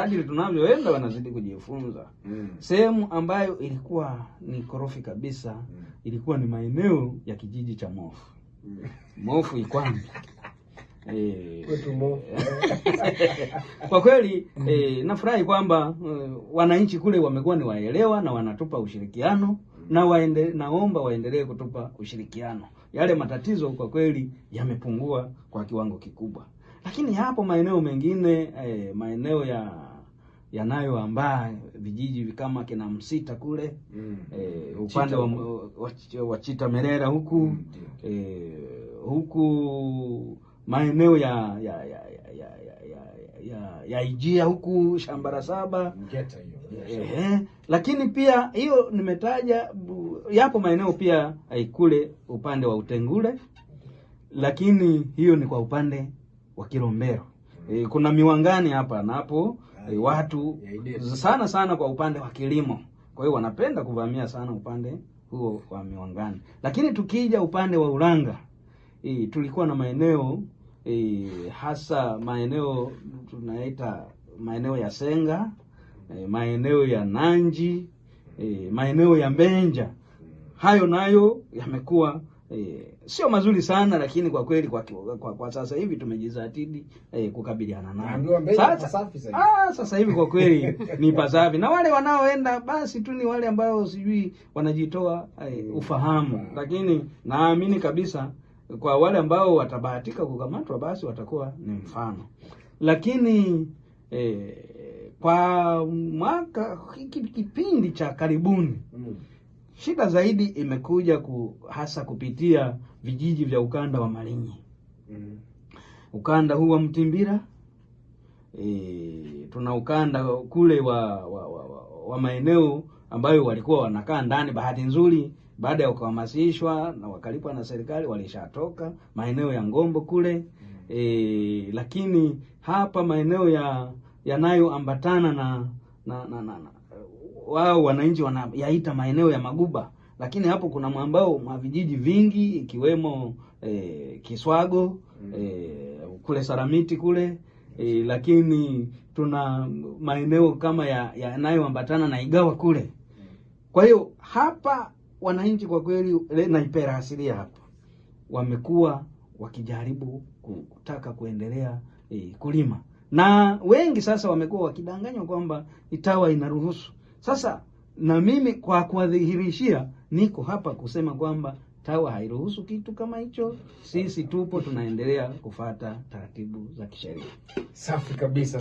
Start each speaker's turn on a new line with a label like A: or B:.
A: kadiri tunavyoenda wanazidi kujifunza. Sehemu ambayo ilikuwa ni korofi kabisa ilikuwa ni maeneo ya kijiji cha Mofu. Mofu Ikwambi. Kwa kweli nafurahi kwamba wananchi kule wamekuwa ni waelewa na wanatupa ushirikiano na naomba waendelee kutupa ushirikiano. Yale matatizo kwa kweli yamepungua kwa kiwango kikubwa. Lakini hapo maeneo mengine maeneo yanayoambaa vijiji kama kina Msita kule upande wa Chita Merera huku huku maeneo ya Ijia huku Shambara Saba lakini pia hiyo nimetaja yapo maeneo pia kule upande wa Utengule, lakini hiyo ni kwa upande wa Kilombero. Kuna Miwangani hapa na hapo watu sana kwa upande wa kilimo, kwa hiyo wanapenda kuvamia sana upande huo wa Miwangani. Lakini tukija upande wa Ulanga tulikuwa na maeneo hasa maeneo tunaita maeneo ya Senga, maeneo ya Nanji, maeneo ya Mbenja. Hayo nayo yamekuwa sio mazuri sana, lakini kwa kweli kwa sasa hivi tumejizatidi kukabiliana nayo. Sasa hivi kwa kweli ni pasafi, na wale wanaoenda basi tu ni wale ambao sijui wanajitoa ufahamu, lakini naamini kabisa kwa wale ambao watabahatika kukamatwa basi watakuwa ni mfano. Lakini kwa mwaka kipindi cha karibuni shida zaidi imekuja hasa kupitia vijiji vya ukanda wa Malinyi. Ukanda huu wa Mtimbira, tuna ukanda kule wa maeneo ambayo walikuwa wanakaa ndani. Bahati nzuri baada ya kuhamasishwa na wakalipwa na serikali walishatoka maeneo ya Ngombo kule. Lakini hapa maeneo yanayoambatana na wao wananchi wanayaita maeneo ya Maguba, lakini hapo kuna mwambao mwa vijiji vingi ikiwemo Kiswago kule Saramiti kule lakini tuna maeneo kama yanayoambatana na Igawa kule. Kwa hiyo hapa wananchi kwa kweli na Ipera asilia hapa wamekuwa wakijaribu kutaka kuendelea kulima, na wengi sasa wamekuwa wakidanganywa kwamba TAWA inaruhusu. Sasa na mimi kwa kuwadhihirishia niko hapa kusema kwamba TAWA hairuhusu kitu kama hicho. Sisi tupo tunaendelea kufuata taratibu za kisheria.
B: Safi kabisa.